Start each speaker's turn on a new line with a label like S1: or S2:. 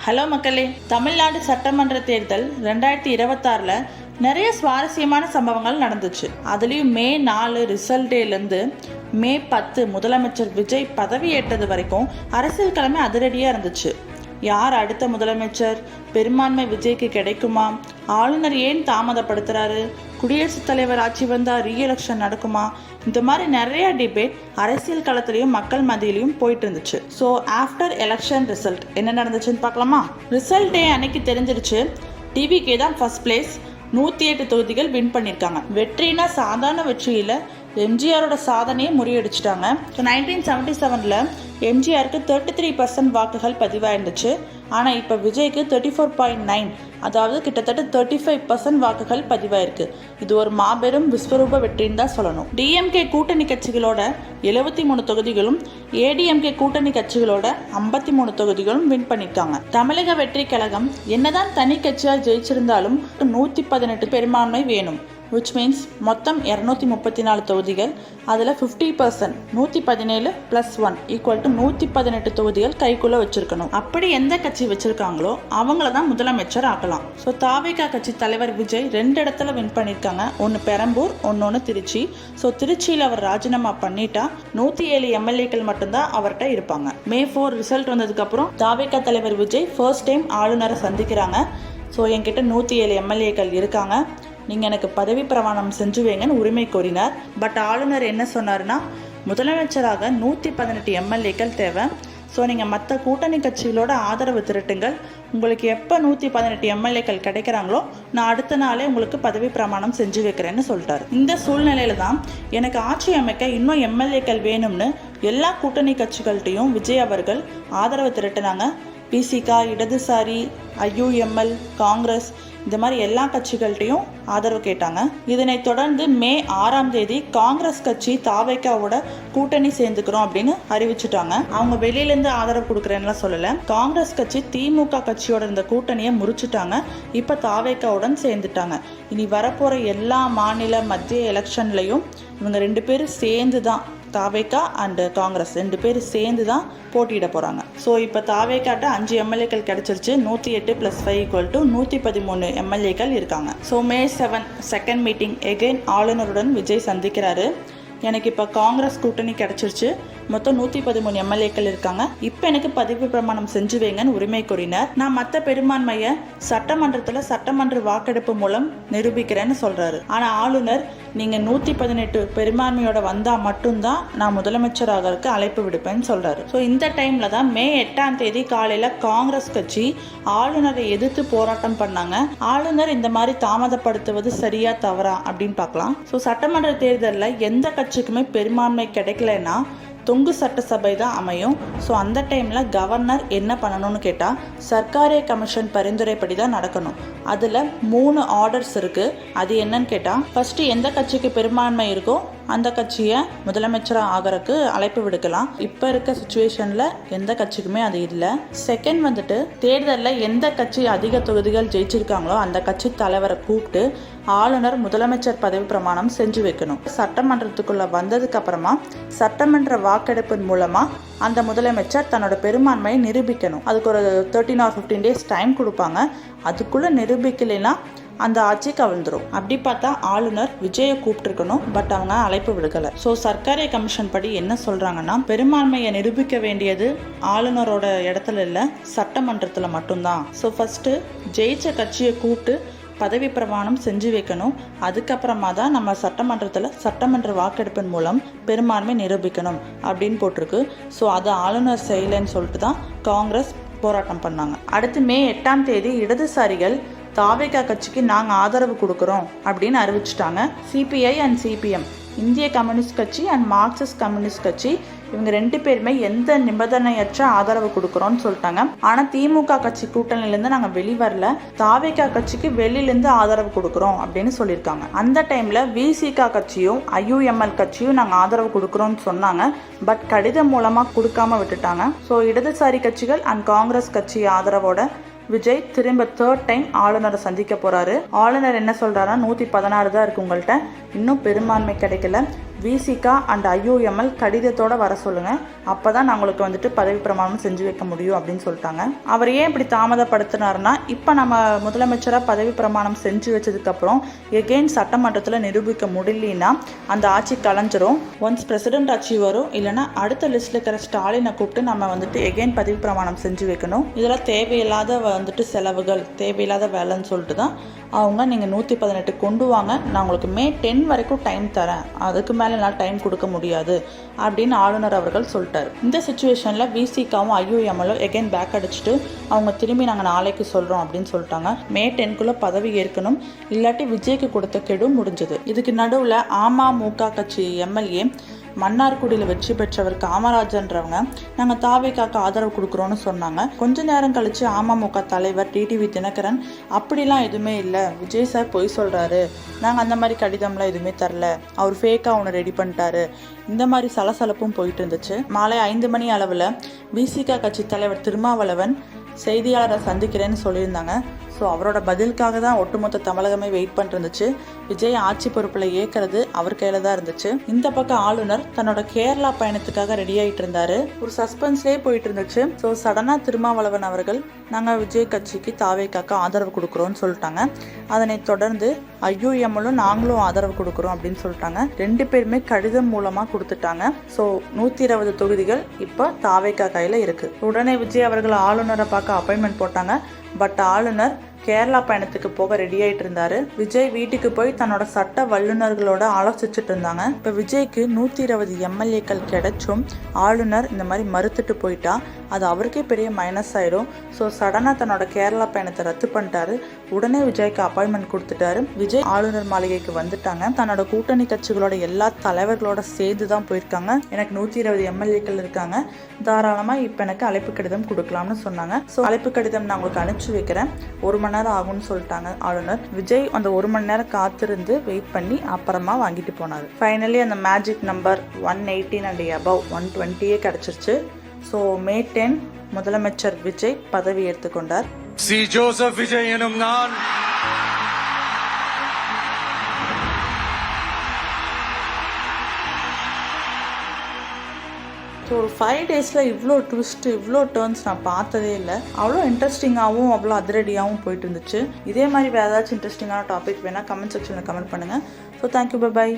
S1: Hello மக்களே, தமிழ்நாடு சட்டமன்ற தேர்தல் 2026 நிறைய சுவாரஸ்யமான சம்பவங்கள் நடந்துச்சு. அதுலேயும் மே 4 ரிசல்ட் டேலேருந்து மே 10 முதலமைச்சர் விஜய் பதவியேற்றது வரைக்கும் அரசியல் கிழமை அதிரடியாக இருந்துச்சு. யார் அடுத்த முதலமைச்சர், பெரும்பான்மை விஜய்க்கு கிடைக்குமா, ஆளுநர் ஏன் தாமதப்படுத்துறாரு, குடியரசுத் தலைவர் ஆட்சி வந்தால் ரீஎலெக்ஷன் நடக்குமா, இந்த மாதிரி நிறைய டிபேட் அரசியல் களத்திலையும் மக்கள் மத்தியிலையும் போயிட்டு இருந்துச்சு. ஸோ ஆஃப்டர் எலெக்ஷன் ரிசல்ட் என்ன நடந்துச்சுன்னு பார்க்கலாமா? ரிசல்ட் டே அன்னைக்கு தெரிஞ்சிருச்சு. டிவிகே தான் ஃபர்ஸ்ட் பிளேஸ், 108 தொகுதிகள் வின் பண்ணியிருக்காங்க. வெற்றினா சாதாரண வெற்றியில் எம்ஜிஆரோட சாதனையை முறியடிச்சிட்டாங்க. ஸோ 1977 எம்ஜிஆருக்கு 33% வாக்குகள் பதிவாயிருந்துச்சு. ஆனால் இப்போ விஜய்க்கு 34.9, அதாவது கிட்டத்தட்ட 35% வாக்குகள் பதிவாயிருக்கு. இது ஒரு மாபெரும் விஸ்வரூப வெற்றின்னு தான் சொல்லணும். டிஎம்கே கூட்டணி கட்சிகளோட 73 தொகுதிகளும், ஏடிஎம்கே கூட்டணி கட்சிகளோட 53 தொகுதிகளும் வின் பண்ணியிருக்காங்க. தமிழக வெற்றி கழகம் என்னதான் தனி கட்சியாக ஜெயிச்சிருந்தாலும் 118 பெரும்பான்மை வேணும். விச் மீன்ஸ் மொத்தம் 234 தொகுதிகள், அதில் 50% 117 + 1 = 118 தொகுதிகள் கைக்குள்ளே வச்சிருக்கணும். அப்படி எந்த கட்சி வச்சிருக்காங்களோ அவங்கள தான் முதலமைச்சர் ஆக்கலாம். ஸோ தாவேகா கட்சி தலைவர் விஜய் 2 இடத்துல வின் பண்ணியிருக்காங்க. ஒன்று பெரம்பூர், ஒன்று திருச்சி. ஸோ திருச்சியில் அவர் ராஜினாமா பண்ணிட்டா 107 எம்எல்ஏக்கள் மட்டும்தான் அவர்கிட்ட இருப்பாங்க. மே 4 ரிசல்ட் வந்ததுக்கப்புறம் தாவேகா தலைவர் விஜய் ஃபர்ஸ்ட் டைம் ஆளுநரை சந்திக்கிறாங்க. ஸோ என்கிட்ட 107 எம்எல்ஏக்கள் இருக்காங்க, நீங்கள் எனக்கு பதவி பிரமாணம் செஞ்சு வைங்கன்னு உரிமை கோரினார். பட் ஆளுநர் என்ன சொன்னார்னா, முதலமைச்சராக 118 எம்எல்ஏக்கள் தேவை. ஸோ நீங்கள் மற்ற கூட்டணி கட்சிகளோட ஆதரவு திரட்டுங்கள். உங்களுக்கு எப்போ 118 எம்எல்ஏக்கள் கிடைக்கிறாங்களோ நான் அடுத்த நாளே உங்களுக்கு பதவி பிரமாணம் செஞ்சு வைக்கிறேன்னு சொல்லிட்டார். இந்த சூழ்நிலையில தான் எனக்கு ஆட்சி அமைக்க இன்னும் எம்எல்ஏக்கள் வேணும்னு எல்லா கூட்டணி கட்சிகள்கிட்டையும் விஜய் அவர்கள் ஆதரவு திரட்டினாங்க. பிசிகா, இடதுசாரி, ஐயுஎம்எல், காங்கிரஸ், இந்த மாதிரி எல்லா கட்சிகள்கிட்டையும் ஆதரவு கேட்டாங்க. இதனை தொடர்ந்து மே 6 காங்கிரஸ் கட்சி தாவேகாவோட கூட்டணி சேர்ந்துக்கிறோம் அப்படின்னு அறிவிச்சுட்டாங்க. அவங்க வெளியிலேருந்து ஆதரவு கொடுக்குறேன்னுலாம் சொல்லலை. காங்கிரஸ் கட்சி திமுக கட்சியோட இருந்த கூட்டணியை முறிச்சுட்டாங்க. இப்போ தாவேகாவுடன் சேர்ந்துட்டாங்க. இனி வரப்போகிற எல்லா மாநில மத்திய எலெக்ஷன்லையும் இவங்க 2 பேரும் சேர்ந்து தான், தாவேகா அண்ட் காங்கிரஸ் 2 பேரும் சேர்ந்து தான் போட்டியிட போகிறாங்க. ஸோ இப்போ தாவேகாட்ட 5 எம்எல்ஏக்கள் கிடச்சிருச்சு. 108 + 5 = 113 எம்எல்ஏக்கள் இருக்காங்க. ஸோ மே 7 செகண்ட் மீட்டிங் எகெயின் ஆளுநருடன் விஜய் சந்திக்கிறாரு. எனக்கு இப்போ காங்கிரஸ் கூட்டணி கிடச்சிருச்சு, மொத்தம் 113 எம்எல்ஏக்கள் இருக்காங்க, இப்போ எனக்கு பதவி பிரமாணம் செஞ்சு வைங்கன்னு உரிமை கோரினார். நான் மற்ற பெரும்பான்மையை சட்டமன்றத்தில் சட்டமன்ற வாக்கெடுப்பு மூலம் நிரூபிக்கிறேன்னு சொல்கிறாரு. ஆனால் ஆளுநர், நீங்கள் 118 பெரும்பான்மையோட வந்தால் மட்டும்தான் நான் முதலமைச்சராகிறதுக்கு அழைப்பு விடுப்பேன்னு சொல்கிறாரு. ஸோ இந்த டைமில் தான் மே 8 காலையில் காங்கிரஸ் கட்சி ஆளுநரை எதிர்த்து போராட்டம் பண்ணாங்க. ஆளுநர் இந்த மாதிரி தாமதப்படுத்துவது சரியா தவறா அப்படின்னு பார்க்கலாம். ஸோ சட்டமன்ற தேர்தலில் எந்த கட்சிக்குமே பெரும்பான்மை கிடைக்கலன்னா தொங்கு சட்டசபை தான் அமையும். ஸோ அந்த டைமில் கவர்னர் என்ன பண்ணணும்னு கேட்டால் சர்க்காரிய கமிஷன் பரிந்துரைப்படி தான் நடக்கணும். அதில் 3 ஆர்டர்ஸ் இருக்குது. அது என்னன்னு கேட்டால், ஃபஸ்ட்டு எந்த கட்சிக்கு பெரும்பான்மை இருக்கோ அந்த கட்சியை முதலமைச்சராக ஆகிறதுக்கு அழைப்பு விடுக்கலாம். இப்போ இருக்க சுச்சுவேஷனில் எந்த கட்சிக்குமே அது இல்லை. செகண்ட் தேர்தலில் எந்த கட்சி அதிக தொகுதிகள் ஜெயிச்சிருக்காங்களோ அந்த கட்சி தலைவரை கூப்பிட்டு ஆளுநர் முதலமைச்சர் பதவி பிரமாணம் செஞ்சு வைக்கணும். சட்டமன்றத்துக்குள்ள வந்ததுக்கு அப்புறமா சட்டமன்ற வாக்கெடுப்பின் மூலமா அந்த முதலமைச்சர் தன்னோட பெரும்பான்மையை நிரூபிக்கணும். அதுக்கு ஒரு 13 or 15 days டைம் கொடுப்பாங்க. அதுக்குள்ள நிரூபிக்கலைன்னா அந்த ஆட்சி கவிழ்ந்துரும். அப்படி பார்த்தா ஆளுநர் விஜயை கூப்பிட்டுருக்கணும், பட் அவங்க அழைப்பு விடுக்கலை. ஸோ சர்க்காரிய கமிஷன் படி என்ன சொல்கிறாங்கன்னா, பெரும்பான்மையை நிரூபிக்க வேண்டியது ஆளுநரோட இடத்துல இல்லை, சட்டமன்றத்தில் மட்டும்தான். ஸோ ஃபஸ்ட்டு ஜெயிச்ச கட்சியை கூப்பிட்டு பதவி பிரமாணம் செஞ்சு வைக்கணும். அதுக்கப்புறமா தான் நம்ம சட்டமன்றத்தில் சட்டமன்ற வாக்கெடுப்பின் மூலம் பெரும்பான்மை நிரூபிக்கணும் அப்படின்னு போட்டிருக்கு. ஸோ அது ஆளுநர் செய்யலைன்னு சொல்லிட்டு தான் காங்கிரஸ் போராட்டம் பண்ணாங்க. அடுத்து மே 8 இடதுசாரிகள் தாவேகா கட்சிக்கு நாங்கள் ஆதரவு கொடுக்குறோம் அப்படின்னு அறிவிச்சிட்டாங்க. சிபிஐ அண்ட் சிபிஎம், இந்திய கம்யூனிஸ்ட் கட்சி அண்ட் மார்க்சிஸ்ட் கம்யூனிஸ்ட் கட்சி, இவங்க 2 பேருமே எந்த நிபந்தனையற்ற ஆதரவு கொடுக்குறோன்னு சொல்லிட்டாங்க. ஆனால் திமுக கட்சி கூட்டணியிலேருந்து நாங்கள் வெளிவரல, தாவேகா கட்சிக்கு வெளியிலேருந்து ஆதரவு கொடுக்குறோம் அப்படின்னு சொல்லியிருக்காங்க. அந்த டைமில் விசிகா கட்சியும் ஐயுஎம்எல் கட்சியும் நாங்கள் ஆதரவு கொடுக்குறோன்னு சொன்னாங்க. பட் கடிதம் மூலமாக கொடுக்காம விட்டுட்டாங்க. ஸோ இடதுசாரி கட்சிகள் அண்ட் காங்கிரஸ் கட்சி ஆதரவோட விஜய் திரும்ப 3rd டைம் ஆளுநரை சந்திக்க போறாரு. ஆளுநர் என்ன சொல்றாருன்னா, 116 தான் இருக்கு உங்கள்கிட்ட, இன்னும் பெரும்பான்மை கிடைக்கல, விசிகா அண்ட் IUML கடிதத்தோட வர சொல்லுங்கள், அப்போ தான் நான் உங்களுக்கு வந்துட்டு பதவி பிரமாணம் செஞ்சு வைக்க முடியும் அப்படின்னு சொல்லிட்டாங்க. அவர் ஏன் இப்படி தாமதப்படுத்தினார்னா, இப்போ நம்ம முதலமைச்சராக பதவி பிரமாணம் செஞ்சு வச்சதுக்கப்புறம் எகெயின் சட்டமன்றத்தில் நிரூபிக்க முடியலன்னா அந்த ஆட்சி கலைஞ்சிரும். ஒன்ஸ் பிரசிடென்ட் ஆட்சி வரும், இல்லைனா அடுத்த லிஸ்ட்டில் இருக்கிற ஸ்டாலினை கூப்பிட்டு நம்ம வந்துட்டு எகெயின் பதவி பிரமாணம் செஞ்சு வைக்கணும். இதெல்லாம் தேவையில்லாத வந்துட்டு செலவுகள், தேவையில்லாத வேலைன்னு சொல்லிட்டு தான் அவங்க நீங்கள் 118 கொண்டு வாங்க, நான் உங்களுக்கு May 10 வரைக்கும் டைம் தரேன், அதுக்கு மேலே என்னால் டைம் கொடுக்க முடியாது அப்படின்னு ஆளுநர் அவர்கள் சொல்லிட்டார். இந்த சுச்சுவேஷனில் விசிகாவும் IUMலும் எகெயின் பேக் அடிச்சுட்டு அவங்க திரும்பி நாங்கள் நாளைக்கு சொல்கிறோம் அப்படின்னு சொல்லிட்டாங்க. May 10 பதவி ஏற்கணும், இல்லாட்டி விஜய்க்கு கொடுத்த கெடு முடிஞ்சது. இதுக்கு நடுவில் அமமுக கட்சி MLA மன்னார்குடியில் வெற்றி பெற்றவர் காமராஜன்றவங்க நாங்கள் தாவேக்காக்கு ஆதரவு கொடுக்குறோன்னு சொன்னாங்க. கொஞ்ச நேரம் கழித்து அமமுக தலைவர் டிடிவி தினகரன் அப்படிலாம் எதுவுமே இல்லை, விஜய் சார் பொய் சொல்கிறாரு, நாங்கள் அந்த மாதிரி கடிதம்லாம் எதுவுமே தரல, அவர் ஃபேக்காக ஒன்று ரெடி பண்ணிட்டாரு, இந்த மாதிரி சலசலப்பும் போயிட்டு இருந்துச்சு. மாலை 5 மணி அளவில் விசிகா கட்சி தலைவர் திருமாவளவன் செய்தியாளரை சந்திக்கிறேன்னு சொல்லியிருந்தாங்க. ஸோ அவரோட பதிலுக்காக தான் ஒட்டுமொத்த தமிழகமே வெயிட் பண்ணிருந்துச்சு. விஜய் ஆட்சி பொறுப்பில் ஏற்கிறது அவர் கையில் தான் இருந்துச்சு. இந்த பக்கம் ஆளுநர் தன்னோட கேரளா பயணத்துக்காக ரெடி ஆகிட்டு இருந்தாரு. ஒரு சஸ்பென்ஸ்லேயே போயிட்டு இருந்துச்சு. ஸோ சடனாக திருமாவளவன் அவர்கள் நாங்கள் விஜய் கட்சிக்கு தாவேக்காக ஆதரவு கொடுக்குறோன்னு சொல்லிட்டாங்க. அதனை தொடர்ந்து IUMலும் நாங்களும் ஆதரவு கொடுக்குறோம் அப்படின்னு சொல்லிட்டாங்க. 2 பேருமே கடிதம் மூலமாக கொடுத்துட்டாங்க. ஸோ 120 தொகுதிகள் இப்போ தாவேக்கா கையில் இருக்குது. உடனே விஜய் அவர்கள் ஆளுநரை பார்க்க அப்பாயின்மெண்ட் போட்டாங்க. பட் ஆளுநர் கேரளா பயணத்துக்கு போக ரெடி ஆகிட்டு இருந்தாரு. விஜய் வீட்டுக்கு போய் தன்னோட சட்ட வல்லுநர்களோட ஆலோசிச்சுட்டு இருந்தாங்க. இப்போ விஜய்க்கு 120 MLAக்கள் கிடைச்சும் ஆளுநர் இந்த மாதிரி மறுத்துட்டு போயிட்டா அது அவருக்கே பெரிய மைனஸ் ஆயிடும். ஸோ சடனாக தன்னோட கேரளா பயணத்தை ரத்து பண்ணிட்டாரு. உடனே விஜய்க்கு அப்பாயின்மெண்ட் கொடுத்துட்டாரு. விஜய் ஆளுநர் மாளிகைக்கு வந்துட்டாங்க. தன்னோட கூட்டணி கட்சிகளோட எல்லா தலைவர்களோட சேர்ந்து தான் போயிருக்காங்க. எனக்கு 120 MLAக்கள் இருக்காங்க, தாராளமாக இப்போ எனக்கு அழைப்பு கடிதம் கொடுக்கலாம்னு சொன்னாங்க. ஸோ அழைப்பு கடிதம் நான் உங்களுக்கு அனுப்பிச்சு வைக்கிறேன், 1 மணி நேரம் ஆகும்னு சொல்லிட்டாங்க ஆளுநர். விஜய் அந்த 1 மணி நேரம் காத்திருந்து வெயிட் பண்ணி அப்புறமா வாங்கிட்டு போனார். ஃபைனலி அந்த மேஜிக் நம்பர் 118 அண்ட் above 120 கிடைச்சிருச்சு. ஸோ May 10 முதலமைச்சர் விஜய் பதவி ஏற்றுக்கொண்டார்.
S2: சி ஜோசப் விஜய் எனும் நான்
S1: ஸோ ஒரு 5 டேஸில் இவ்வளோ ட்விஸ்ட், இவ்வளோ டேர்ன்ஸ் நான் பார்த்ததே இல்லை. அவ்வளோ இன்ட்ரெஸ்டிங்காகவும் அவ்வளோ அதிரடியாகவும் போயிட்டு இருந்துச்சு. இதே மாதிரி வேறு ஏதாச்சும் இன்ட்ரெஸ்டிங்கான டாபிக் வேணால் கமெண்ட் செக்ஷனில் கமெண்ட் பண்ணுங்கள். So thank you, by.